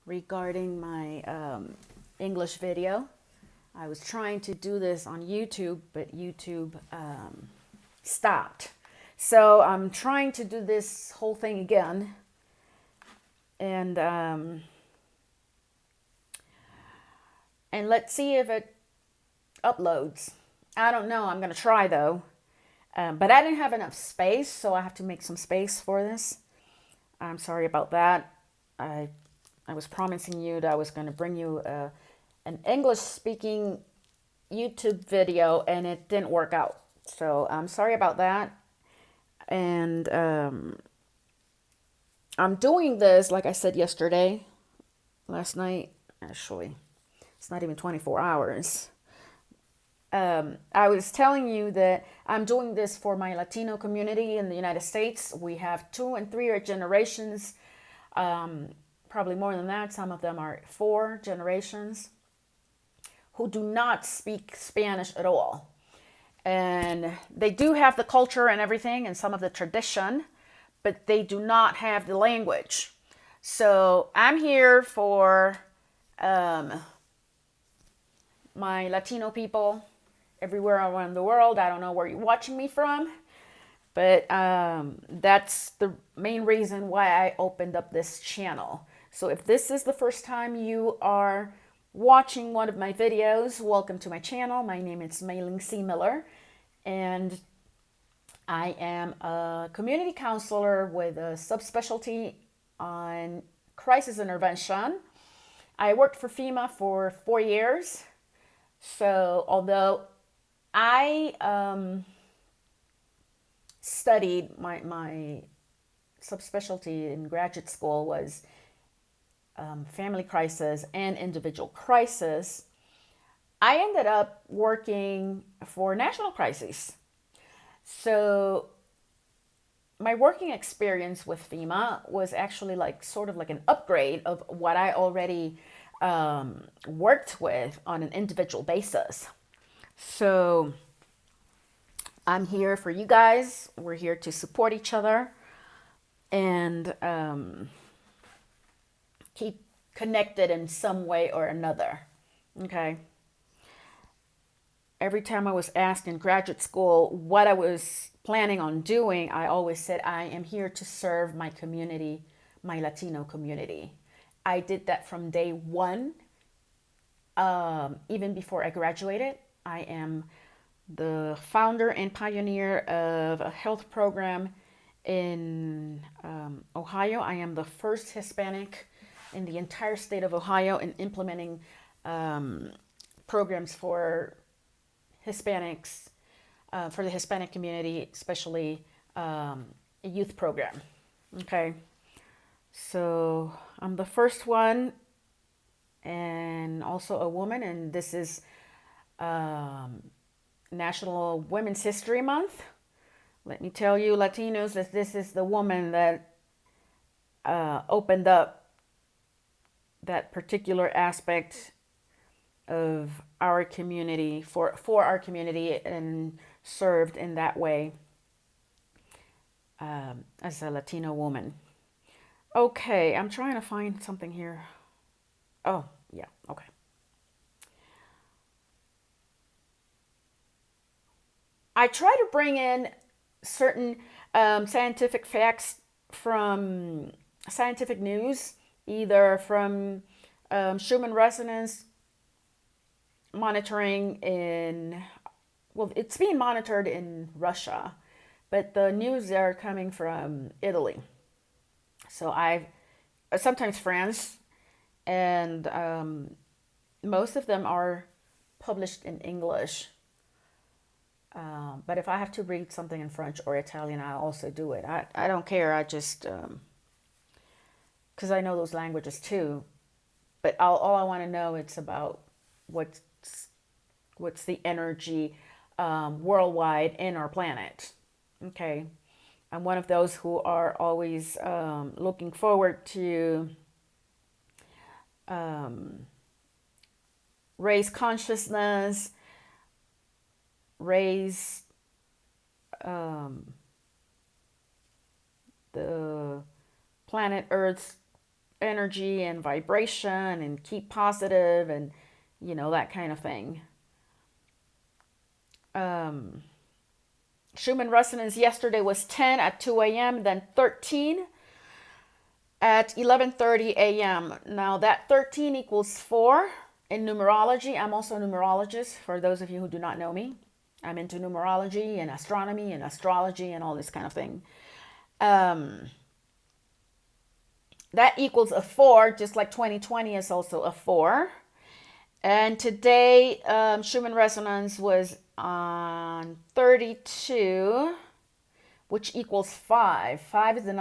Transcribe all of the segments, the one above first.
regarding my English video. I was trying to do this on YouTube, but YouTube stopped. So I'm trying to do this whole thing again. And and let's see if it uploads. I don't know. I'm going to try though. But I didn't have enough space, so I have to make some space for this. I'm sorry about that. I I was promising you that I was going to bring you an English speaking YouTube video, and it didn't work out. So I'm sorry about that. And I'm doing this, like I said yesterday, last night, actually. It's not even 24 hours. I was telling you that I'm doing this for my Latino community in the United States. We have 2 and 3 generations, probably more than that. Some of them are 4 generations who do not speak Spanish at all. And they do have the culture and everything and some of the tradition, but they do not have the language. So I'm here for my Latino people everywhere around the world. I don't know where you're watching me from, but that's the main reason why I opened up this channel. So if this is the first time you are watching one of my videos, welcome to my channel. My name is Mailing C. Miller, and I am a community counselor with a subspecialty on crisis intervention. I worked for FEMA for 4 years. So although I studied my subspecialty in graduate school was family crisis and individual crisis, I ended up working for national crises. So my working experience with FEMA was actually like sort of like an upgrade of what I already worked with on an individual basis. So I'm here for you guys. We're here to support each other and keep connected in some way or another. Okay. Every time I was asked in graduate school what I was planning on doing, I always said, I am here to serve my community, my Latino community. I did that from day one, even before I graduated. I am the founder and pioneer of a health program in Ohio. I am the first Hispanic in the entire state of Ohio in implementing programs for Hispanics, for the Hispanic community, especially a youth program. Okay, so I'm the first one and also a woman, and this is National Women's History Month. Let me tell you, Latinos, that this is the woman that opened up that particular aspect of our community for our community and served in that way as a Latino woman. Okay, I'm trying to find something here. Oh, yeah, okay. I try to bring in certain scientific facts from scientific news, either from Schumann resonance monitoring in, well, it's being monitored in Russia, but the news are coming from Italy. So I've sometimes France, and most of them are published in English. But if I have to read something in French or Italian, I also do it. I don't care. I just, because I know those languages too. But all I want to know it's about what's the energy worldwide in our planet. Okay. I'm one of those who are always looking forward to raise consciousness, raise the planet Earth's energy and vibration and keep positive and, that kind of thing. Schumann resonance yesterday was 10 at 2 a.m., then 13 at 11:30 a.m. Now that 13 equals 4 in numerology. I'm also a numerologist, for those of you who do not know me. I'm into numerology and astronomy and astrology and all this kind of thing. That equals a 4, just like 2020 is also a 4. And today, Schumann resonance was on 32, which equals 5. 5 is the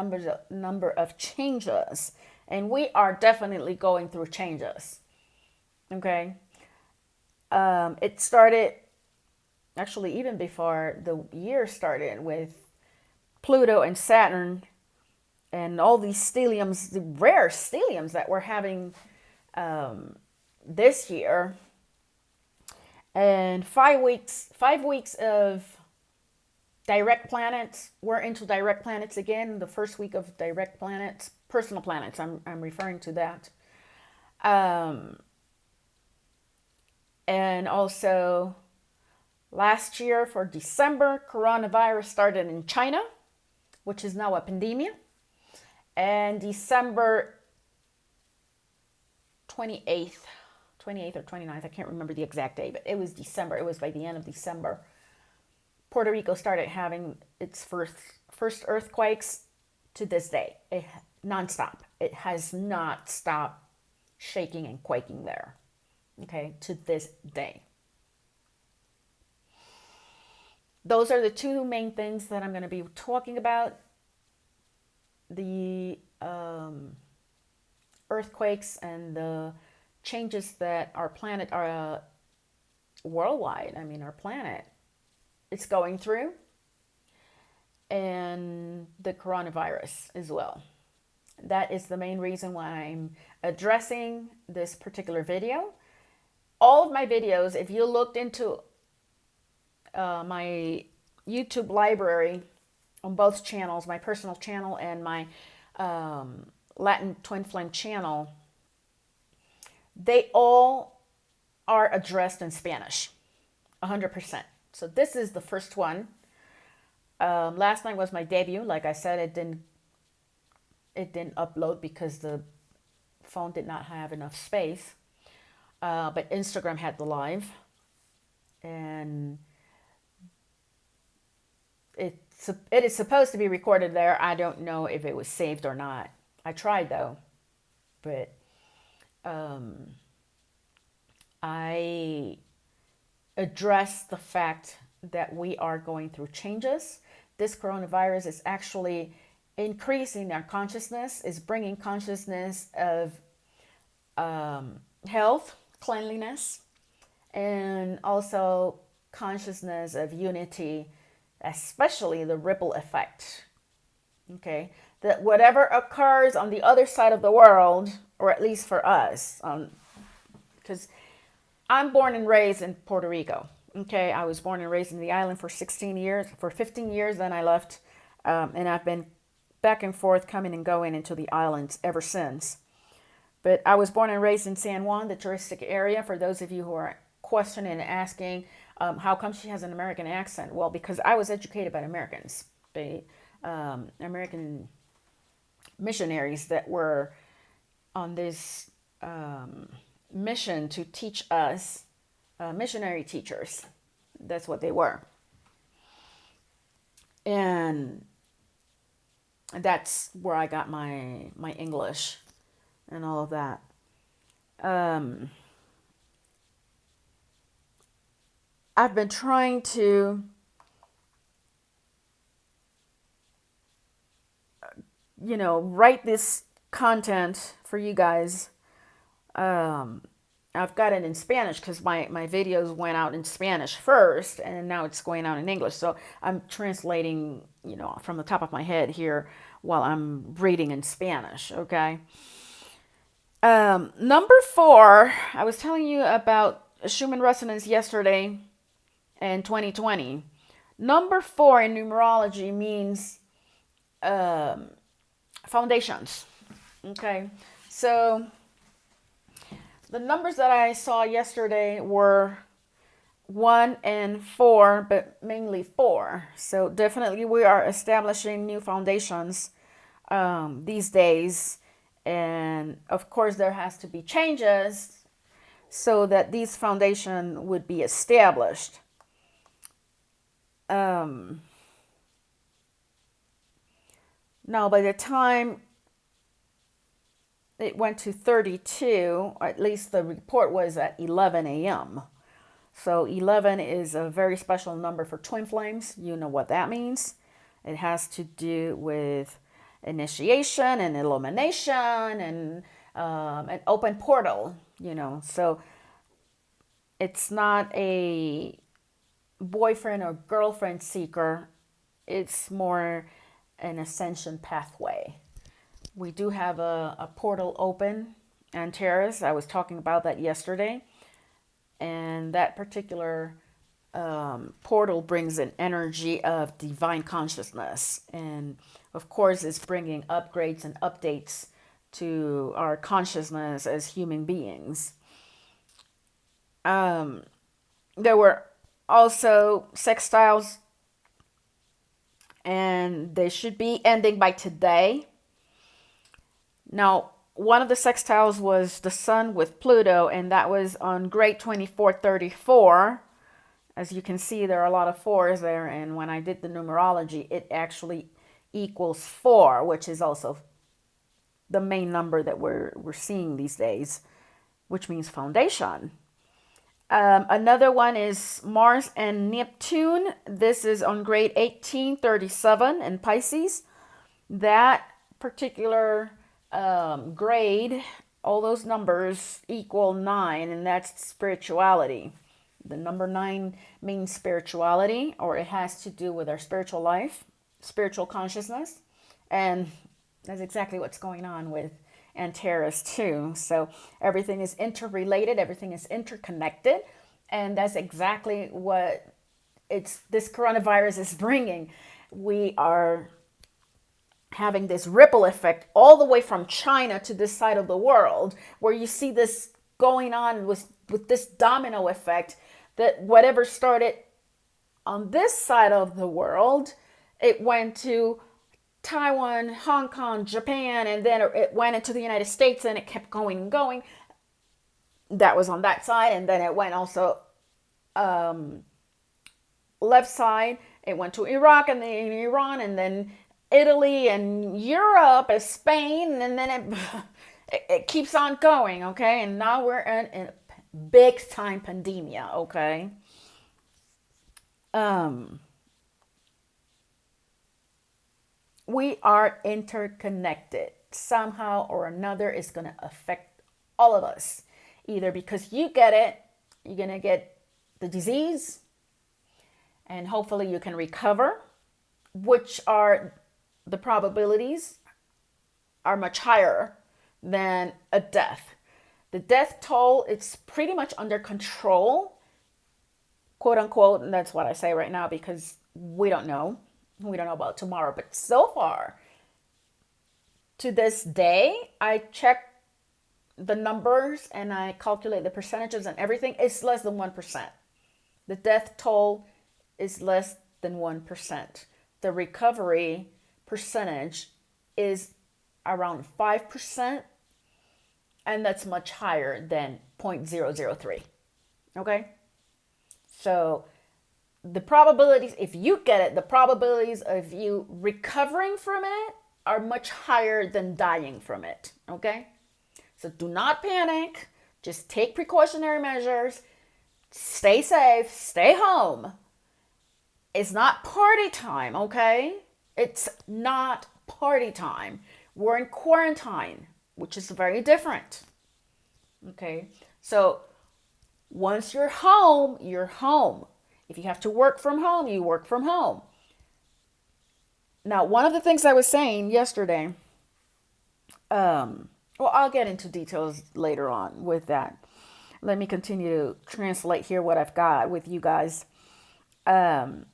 number of changes. And we are definitely going through changes. Okay? It started, actually, even before the year started, with Pluto and Saturn and all these stelliums, the rare stelliums that we're having this year. And 5 weeks of direct planets. We're into direct planets again. The first week of direct planets, personal planets. I'm referring to that. And also last year for December, coronavirus started in China, which is now a pandemic. And December 28th or 29th, I can't remember the exact day, but it was December. It was by the end of December. Puerto Rico started having its first earthquakes to this day. Nonstop. It has not stopped shaking and quaking there. Okay, to this day. Those are the two main things that I'm going to be talking about. The earthquakes and the changes that our planet, worldwide, our planet, it's going through, and the coronavirus as well. That is the main reason why I'm addressing this particular video. All of my videos, if you looked into my YouTube library on both channels, my personal channel and my Latin Twin Flame channel, they all are addressed in Spanish, 100%. So this is the first one. Last night was my debut. Like I said, it didn't upload because the phone did not have enough space. But Instagram had the live, and it is supposed to be recorded there. I don't know if it was saved or not. I tried though, but I addressed the fact that we are going through changes. This coronavirus is actually increasing our consciousness, is bringing consciousness of health, cleanliness, and also consciousness of unity, especially the ripple effect. Okay, that whatever occurs on the other side of the world, or at least for us, because I'm born and raised in Puerto Rico. Okay, I was born and raised in the island for 15 years, then I left, and I've been back and forth, coming and going into the islands ever since. But I was born and raised in San Juan, the touristic area. For those of you who are questioning and asking, how come she has an American accent? Well, because I was educated by Americans, American missionaries that were on this mission to teach us, missionary teachers. That's what they were. And that's where I got my English and all of that. I've been trying to write this content for you guys. I've got it in Spanish because my videos went out in Spanish first, and now it's going out in English. So I'm translating, from the top of my head here while I'm reading in Spanish, okay? Number 4, I was telling you about Schumann resonance yesterday and 2020. Number 4 in numerology means foundations, okay? So the numbers that I saw yesterday were 1 and 4, but mainly 4. So definitely we are establishing new foundations these days. And of course, there has to be changes so that these foundation would be established. Um, Now, by the time it went to 32, or at least the report was at 11 a.m. So 11 is a very special number for twin flames. You know what that means. It has to do with initiation and illumination and an open portal, So it's not a boyfriend or girlfriend seeker, it's more an ascension pathway. We do have a portal open and Terrace. I was talking about that yesterday. And that particular portal brings an energy of divine consciousness. And of course, it's bringing upgrades and updates to our consciousness as human beings. There were also sextiles, and they should be ending by today. Now, one of the sextiles was the Sun with Pluto, and that was on grade 2434. As you can see, there are a lot of fours there, and when I did the numerology, it actually equals 4, which is also the main number that we're seeing these days, which means foundation. Another one is Mars and Neptune. This is on grade 1837 in Pisces. That particular grade, all those numbers equal 9, and that's spirituality. The number 9 means spirituality, or it has to do with our spiritual life, spiritual consciousness. And that's exactly what's going on with Antares too. So everything is interrelated, everything is interconnected, and that's exactly what this coronavirus is bringing. We are having this ripple effect all the way from China to this side of the world, where you see this going on with this domino effect, that whatever started on this side of the world, it went to Taiwan, Hong Kong, Japan, and then it went into the United States, and it kept going and going. That was on that side, and then it went also left side. It went to Iraq and then Iran, and then Italy and Europe and Spain, and then it keeps on going, okay? And now we're in a big time pandemia, okay? We are interconnected. Somehow or another, it's going to affect all of us. Either because you get it, you're going to get the disease, and hopefully you can recover, which are the probabilities are much higher than a death. The death toll, it's pretty much under control, quote unquote, and that's what I say right now because we don't know. We don't know about tomorrow, but so far, to this day, I check the numbers and I calculate the percentages and everything. It's less than 1%. The death toll is less than 1%. The recovery percentage is around 5%, and that's much higher than 0.003. Okay? So the probabilities, if you get it, the probabilities of you recovering from it are much higher than dying from it. Okay? So do not panic. Just take precautionary measures. Stay safe. Stay home. It's not party time, okay? It's not party time. We're in quarantine, which is very different. Okay? So once you're home, you're home. If you have to work from home, you work from home. Now, one of the things I was saying yesterday, well, I'll get into details later on with that. Let me continue to translate here what I've got with you guys. On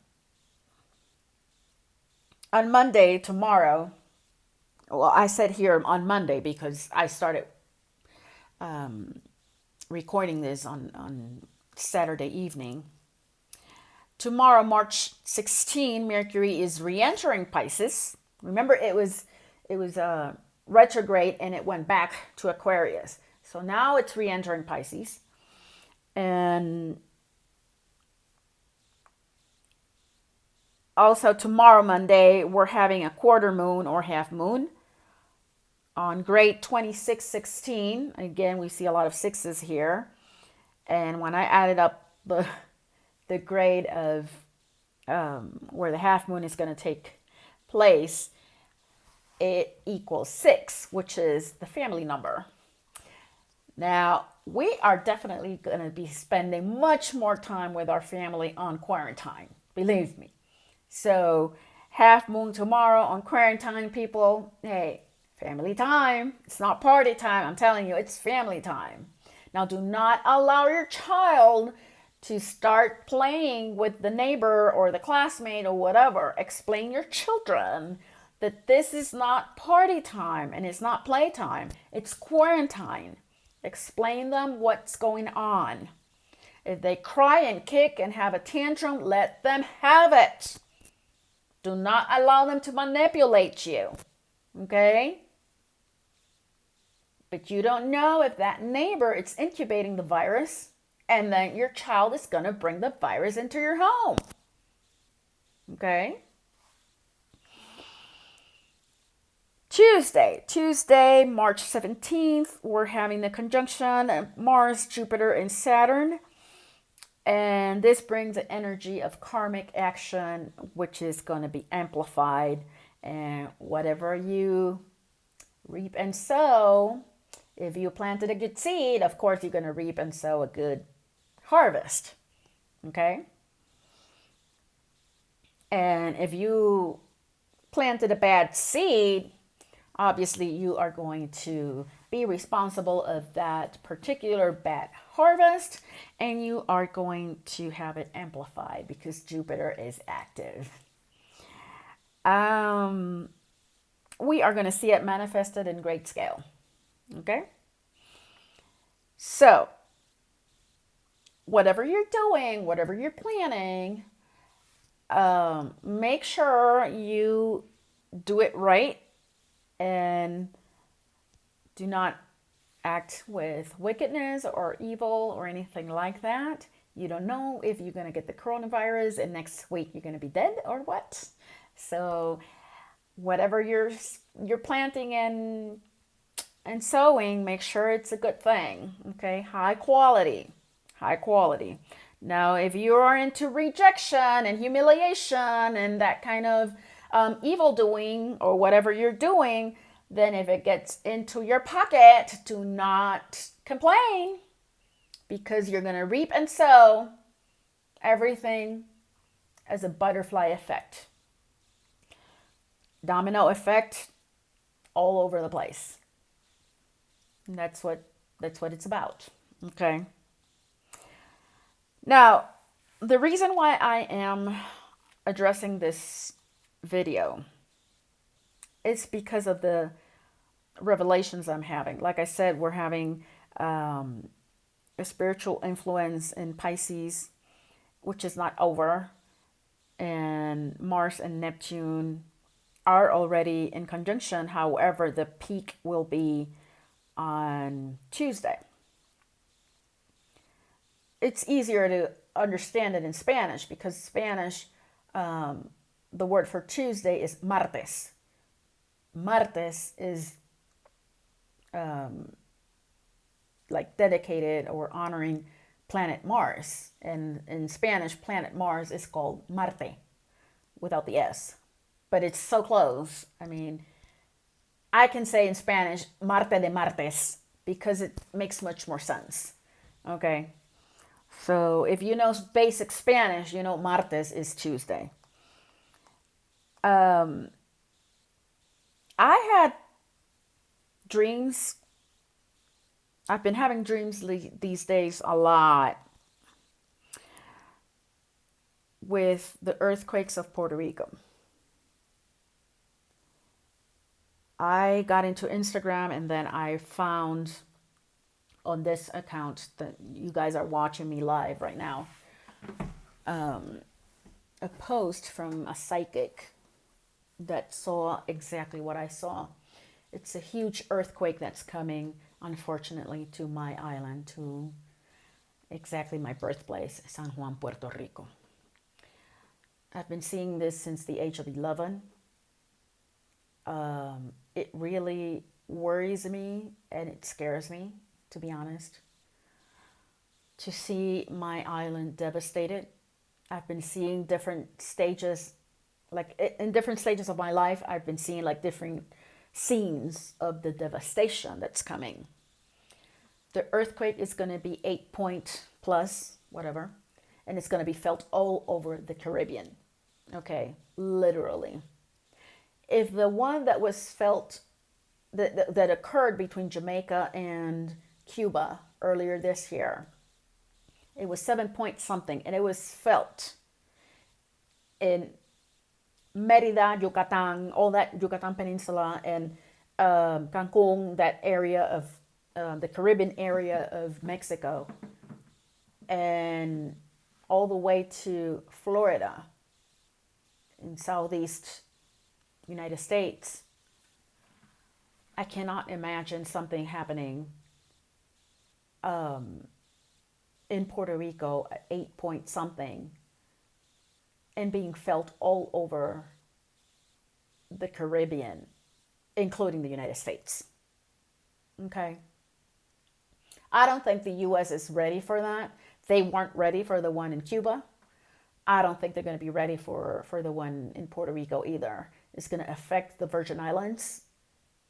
Monday, tomorrow, well, I said here on Monday because I started recording this on Saturday evening. Tomorrow, March 16, Mercury is re-entering Pisces. Remember, it was retrograde and it went back to Aquarius. So now it's re-entering Pisces. And also tomorrow, Monday, we're having a quarter moon or half moon on grade 2616. Again, we see a lot of sixes here. And when I added up the grade of where the half moon is going to take place, it equals 6, which is the family number. Now, we are definitely going to be spending much more time with our family on quarantine, believe me. So, half moon tomorrow on quarantine, people, hey, family time. It's not party time. I'm telling you, it's family time. Now, do not allow your child to start playing with the neighbor or the classmate or whatever. Explain your children that this is not party time and it's not playtime. It's quarantine. Explain them what's going on. If they cry and kick and have a tantrum, let them have it. Do not allow them to manipulate you. Okay? But you don't know if that neighbor is incubating the virus and then your child is going to bring the virus into your home. Okay? Tuesday, March 17th, we're having the conjunction of Mars, Jupiter, and Saturn. And this brings the energy of karmic action, which is going to be amplified. And whatever you reap and sow, if you planted a good seed, of course you're going to reap and sow a good harvest. Okay? And if you planted a bad seed, obviously you are going to be responsible of that particular bad harvest, and you are going to have it amplified because Jupiter is active. We are going to see it manifested in great scale. Okay? So, whatever you're doing, whatever you're planning, make sure you do it right and do not act with wickedness or evil or anything like that. You don't know if you're going to get the coronavirus and next week you're going to be dead or what. So whatever you're planting and sowing, make sure it's a good thing. Okay, high quality. Now, if you are into rejection and humiliation and that kind of evil doing or whatever you're doing, then if it gets into your pocket, do not complain because you're going to reap and sow everything as a butterfly effect. Domino effect all over the place. And that's what it's about. Okay. Now, the reason why I am addressing this video is because of the revelations I'm having. Like I said, we're having a spiritual influence in Pisces, which is not over. And Mars and Neptune are already in conjunction. However, the peak will be on Tuesday. It's easier to understand it in Spanish because Spanish, the word for Tuesday is martes. Martes is like dedicated or honoring planet Mars. And in Spanish, planet Mars is called Marte without the S. But it's so close. I mean, I can say in Spanish, Marte de Martes, because it makes much more sense. Okay? So if you know basic Spanish, you know Martes is Tuesday. I had dreams. I've been having dreams these days a lot with the earthquakes of Puerto Rico. I got into Instagram and then I found on this account that you guys are watching me live right now, a post from a psychic that saw exactly what I saw. It's a huge earthquake that's coming, unfortunately, to my island, to exactly my birthplace, San Juan, Puerto Rico. I've been seeing this since the age of 11. It really worries me and it scares me, to be honest, to see my island devastated. I've been seeing different stages, like in different stages of my life, I've been seeing like different scenes of the devastation that's coming. The earthquake is going to be 8 point plus, whatever, and it's going to be felt all over the Caribbean. Okay, literally. If the one that was felt, that occurred between Jamaica and Cuba earlier this year, it was 7 point something, and it was felt in Merida, Yucatan, all that Yucatan Peninsula, and Cancun, that area of the Caribbean area of Mexico, and all the way to Florida in southeast United States. I cannot imagine something happening in Puerto Rico at 8 point something and being felt all over the Caribbean, including the United States. Okay. I don't think the US is ready for that. They weren't ready for the one in Cuba. I don't think they're going to be ready for the one in Puerto Rico either. It's going to affect the Virgin Islands.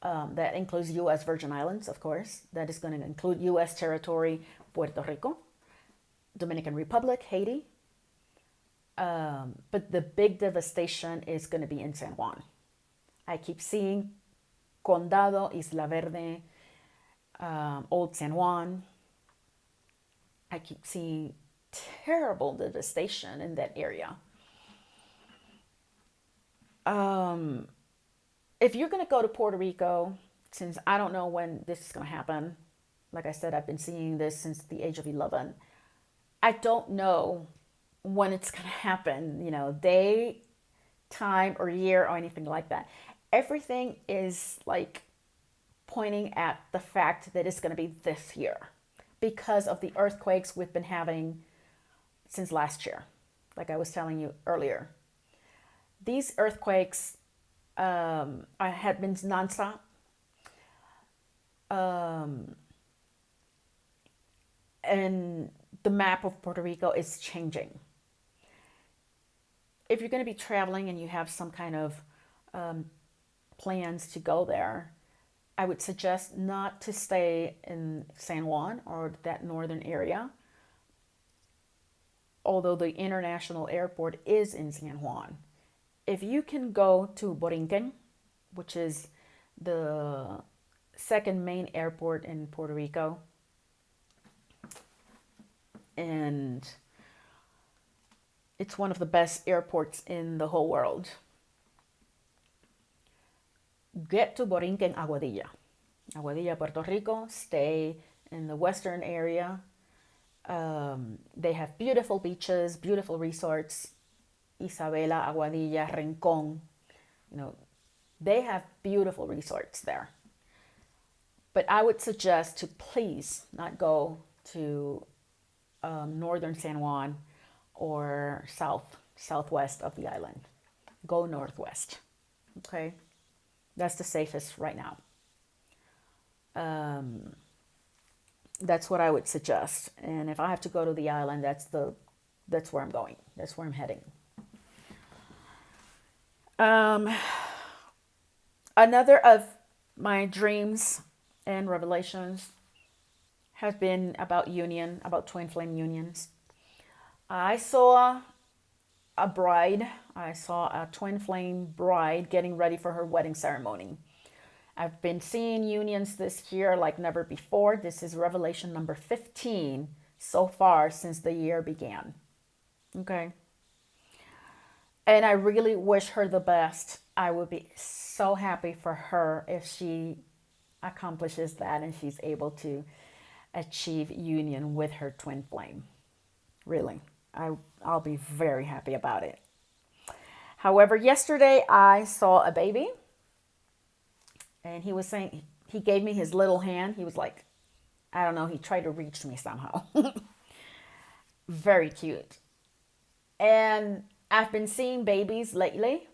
That includes U.S. Virgin Islands, of course. That is going to include U.S. territory, Puerto Rico, Dominican Republic, Haiti. But the big devastation is going to be in San Juan. I keep seeing Condado, Isla Verde, Old San Juan. I keep seeing terrible devastation in that area. If you're going to go to Puerto Rico, since I don't know when this is going to happen, like I said, I've been seeing this since the age of 11. I don't know when it's going to happen, day, time, or year, or anything like that. Everything is like pointing at the fact that it's going to be this year because of the earthquakes we've been having since last year, like I was telling you earlier. These earthquakes had been nonstop. And the map of Puerto Rico is changing. If you're going to be traveling and you have some kind of plans to go there, I would suggest not to stay in San Juan or that northern area, although the international airport is in San Juan. If you can go to Borinquen, which is the second main airport in Puerto Rico, and it's one of the best airports in the whole world. Get to Borinquen, Aguadilla, Puerto Rico. Stay in the western area. They have beautiful beaches, beautiful resorts. Isabela, Aguadilla, Rincon. They have beautiful resorts there. But I would suggest to please not go to northern San Juan or southwest of the island. Go northwest. Okay? That's the safest right now. That's what I would suggest. And if I have to go to the island, that's where I'm going. That's where I'm heading. Another of my dreams and revelations has been about twin flame unions. I saw a twin flame bride getting ready for her wedding ceremony. I've been seeing unions this year like never before. This is revelation number 15 so far since the year began. Okay. And I really wish her the best. I would be so happy for her if she accomplishes that and she's able to achieve union with her twin flame. Really, I'll be very happy about it. However, yesterday I saw a baby and he was saying, he gave me his little hand. He was like, I don't know, he tried to reach me somehow. Very cute. And I've been seeing babies lately.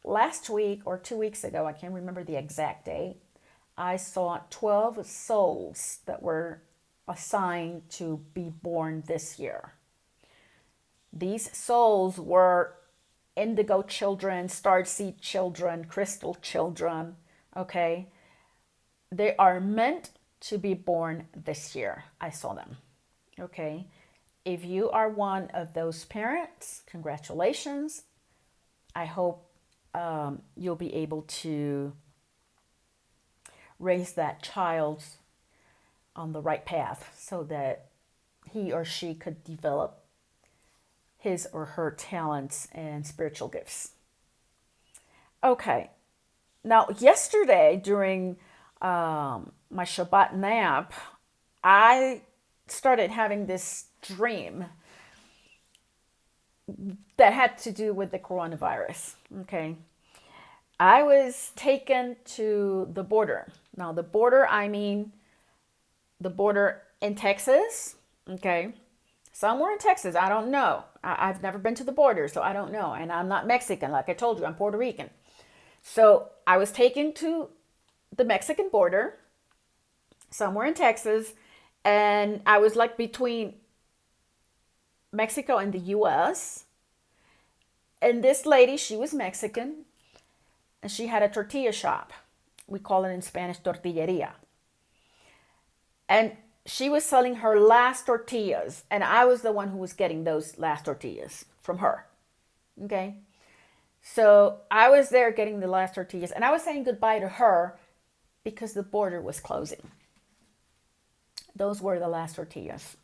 Last week or 2 weeks ago, I can't remember the exact date, I saw 12 souls that were assigned to be born this year. These souls were indigo children, starseed children, crystal children, okay? They are meant to be born this year. I saw them, okay? If you are one of those parents, congratulations. I hope you'll be able to raise that child on the right path so that he or she could develop his or her talents and spiritual gifts. Okay, now yesterday during my Shabbat nap, I started having this dream that had to do with the coronavirus. Okay, I was taken to the border. Now, the border, I mean the border in Texas. Okay, somewhere in Texas, I don't know. I've never been to the border, so I don't know. And I'm not Mexican, like I told you, I'm Puerto Rican. So I was taken to the Mexican border, somewhere in Texas, and I was like between Mexico and the US. And this lady, she was Mexican, and she had a tortilla shop. We call it in Spanish tortilleria. And she was selling her last tortillas, and I was the one who was getting those last tortillas from her. Okay? So I was there getting the last tortillas, and I was saying goodbye to her because the border was closing. Those were the last tortillas.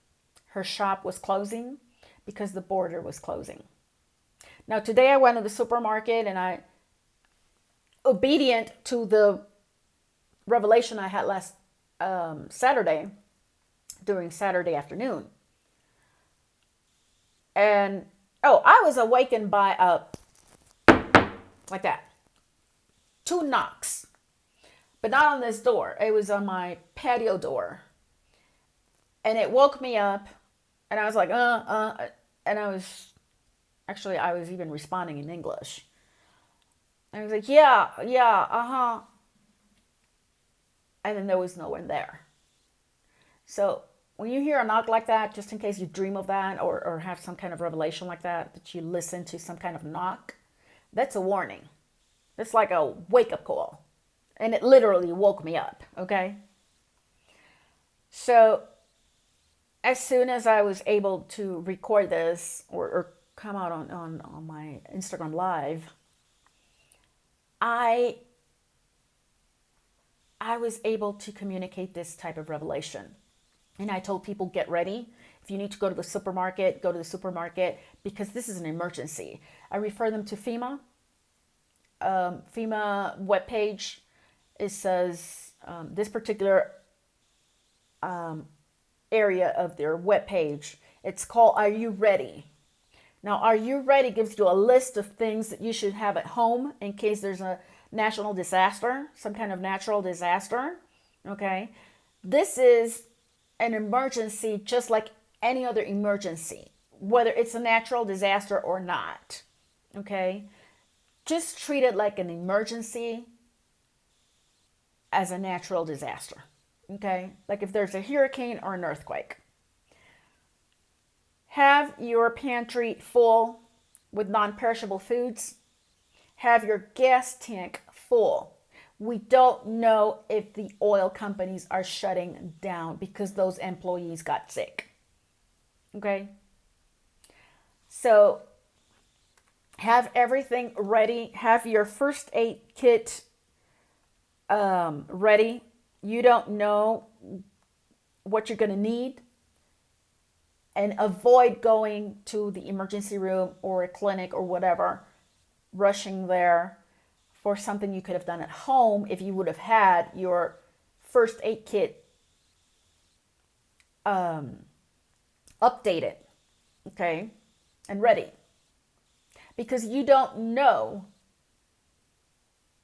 Her shop was closing because the border was closing. Now, today I went to the supermarket and I, obedient to the revelation I had last Saturday, during Saturday afternoon. And, I was awakened by like that, 2 knocks. But not on this door. It was on my patio door. And it woke me up. And I was like, and I was even responding in English. And I was like, yeah, uh-huh. And then there was no one there. So when you hear a knock like that, just in case you dream of that or have some kind of revelation like that you listen to some kind of knock, that's a warning. It's like a wake-up call. And it literally woke me up, okay? So as soon as I was able to record this or come out on my Instagram Live, I was able to communicate this type of revelation. And I told people, get ready. If you need to go to the supermarket, go to the supermarket, because this is an emergency. I refer them to FEMA. FEMA webpage, it says this particular area of their webpage, it's called Are You Ready? Now, Are You Ready gives you a list of things that you should have at home in case there's a national disaster, some kind of natural disaster, okay? This is an emergency just like any other emergency, whether it's a natural disaster or not, okay? Just treat it like an emergency as a natural disaster, okay? Like if there's a hurricane or an earthquake. Have your pantry full with non-perishable foods. Have your gas tank full. We don't know if the oil companies are shutting down because those employees got sick. Okay? So have everything ready. Have your first aid kit ready. You don't know what you're going to need. And avoid going to the emergency room or a clinic or whatever rushing there for something you could have done at home if you would have had your first aid kit updated, okay, and ready. Because you don't know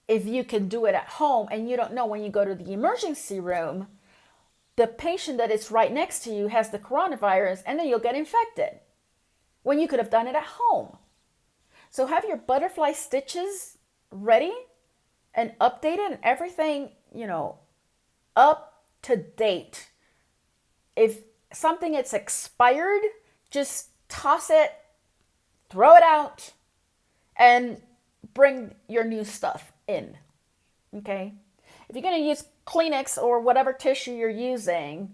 if you can do it at home, and you don't know when you go to the emergency room, the patient that is right next to you has the coronavirus, and then you'll get infected when you could have done it at home. So have your butterfly stitches ready and updated and everything, up to date. If something is expired, just toss it, throw it out, and bring your new stuff in. Okay? If you're going to use Kleenex or whatever tissue you're using,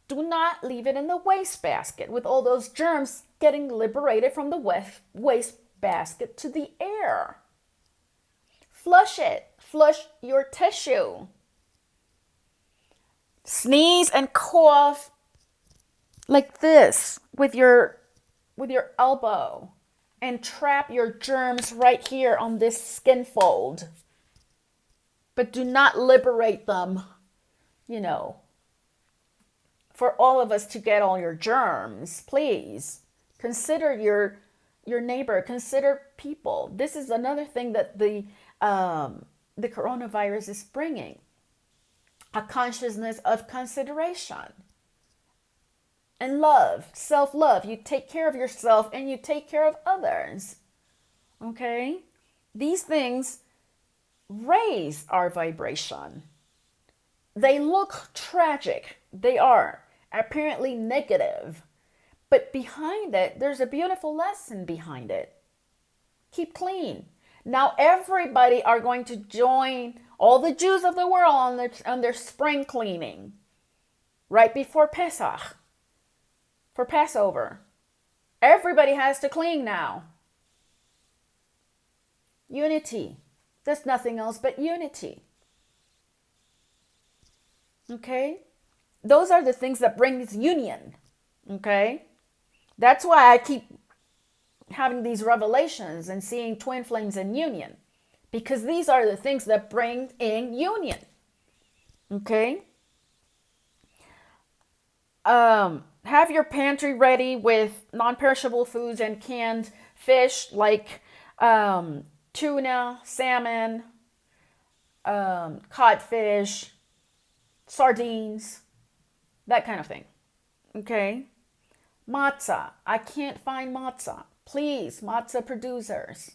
do not leave it in the wastebasket with all those germs getting liberated from the wastebasket to the air. Flush it. Flush your tissue. Sneeze and cough like this with your elbow and trap your germs right here on this skin fold. But do not liberate them, for all of us to get all your germs. Please consider your neighbor, consider people. This is another thing that the coronavirus is bringing. A consciousness of consideration and love, self-love. You take care of yourself and you take care of others. Okay? These things raise our vibration. They look tragic. They are apparently negative. But behind it, there's a beautiful lesson behind it. Keep clean. Now everybody are going to join all the Jews of the world on their spring cleaning right before Pesach, for Passover. Everybody has to clean now. Unity. There's nothing else but unity. Okay? Those are the things that bring this union. Okay? That's why I keep having these revelations and seeing twin flames in union. Because these are the things that bring in union. Okay? Have your pantry ready with non-perishable foods and canned fish like tuna, salmon, codfish, sardines, that kind of thing. Okay? Matzah. I can't find matzah. Please, matzah producers,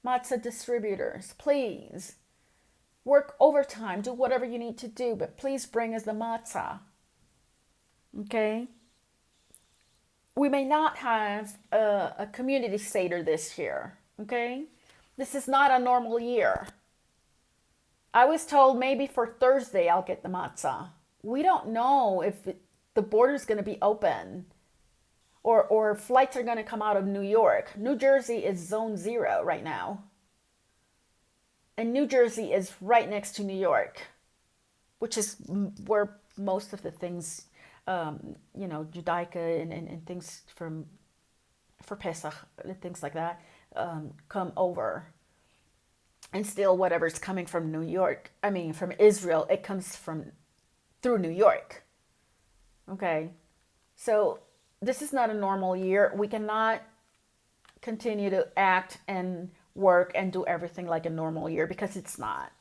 matzah distributors, please work overtime, do whatever you need to do, but please bring us the matzah. Okay? We may not have a community Seder this year. Okay? This is not a normal year. I was told maybe for Thursday I'll get the matzah. We don't know if the border's going to be open or flights are going to come out of New York. New Jersey is zone 0 right now. And New Jersey is right next to New York, which is where most of the things, Judaica and things for Pesach, things like that, come over. And still whatever's coming from from Israel, it comes through New York. Okay? So this is not a normal year. We cannot continue to act and work and do everything like a normal year because it's not.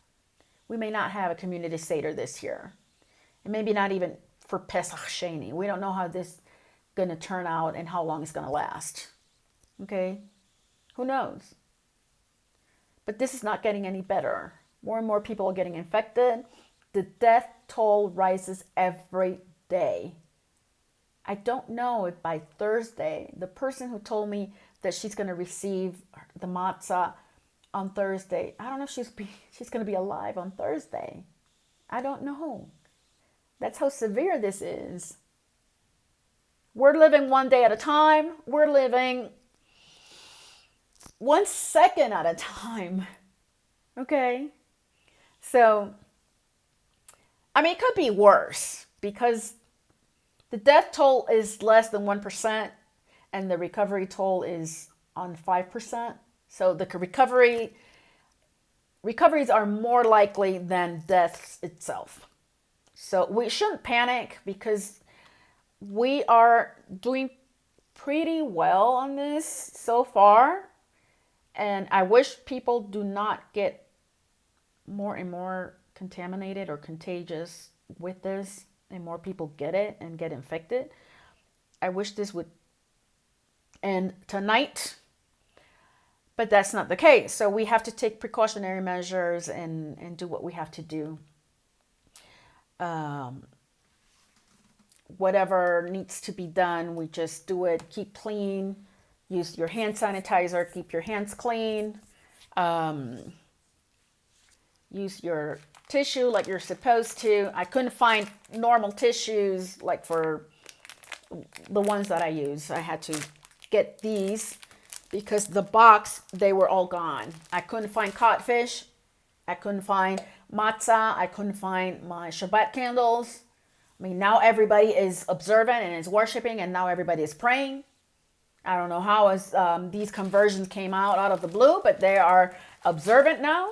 We may not have a community Seder this year. And maybe not even for Pesach Sheni. We don't know how this is going to turn out and how long it's going to last. Okay? Who knows? But this is not getting any better. More and more people are getting infected. The death toll rises every day. I don't know if by Thursday, the person who told me that she's going to receive the matzah on Thursday, I don't know if she's going to be alive on Thursday. I don't know. That's how severe this is. We're living one day at a time. We're living 1 second at a time. Okay? So, it could be worse because the death toll is less than 1% and the recovery toll is on 5%. So the recoveries are more likely than deaths itself. So we shouldn't panic because we are doing pretty well on this so far. And I wish people do not get more and more contaminated or contagious with this and more people get it and get infected. I wish this would end tonight, but that's not the case. So we have to take precautionary measures and do what we have to do. Whatever needs to be done, we just do it. Keep clean. Use your hand sanitizer. Keep your hands clean. Use your tissue like you're supposed to. I couldn't find normal tissues like for the ones that I use. I had to get these because the box, they were all gone. I couldn't find codfish. I couldn't find matzah. I couldn't find my Shabbat candles. I mean, now everybody is observant and is worshiping, and now everybody is praying. I don't know how these conversions came out of the blue, but they are observant now.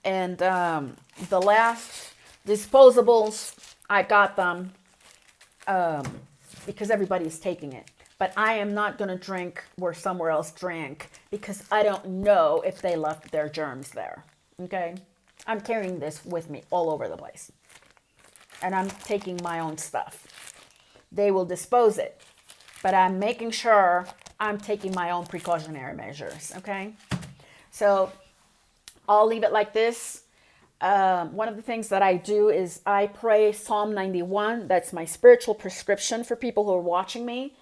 And the last disposables, I got them because everybody is taking it. But I am not going to drink where somewhere else drank because I don't know if they left their germs there. Okay? I'm carrying this with me all over the place. And I'm taking my own stuff. They will dispose it. But I'm making sure I'm taking my own precautionary measures. Okay? So I'll leave it like this. One of the things that I do is I pray Psalm 91. That's my spiritual prescription for people who are watching me.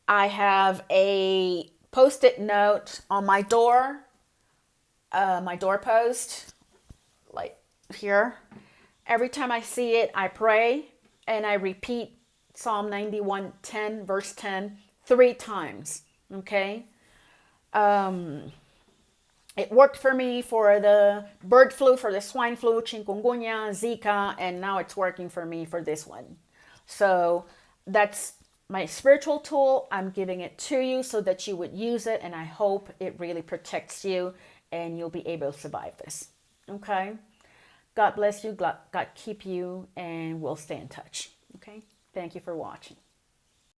I have a post-it note on my door, my doorpost, like here. Every time I see it, I pray and I repeat Psalm 91:10, verse 10, 3 times. Okay? It worked for me for the bird flu, for the swine flu, chikungunya, Zika, and now it's working for me for this one. So that's my spiritual tool. I'm giving it to you so that you would use it, and I hope it really protects you and you'll be able to survive this. Okay? God bless you, God keep you, and we'll stay in touch. Okay? Thank you for watching.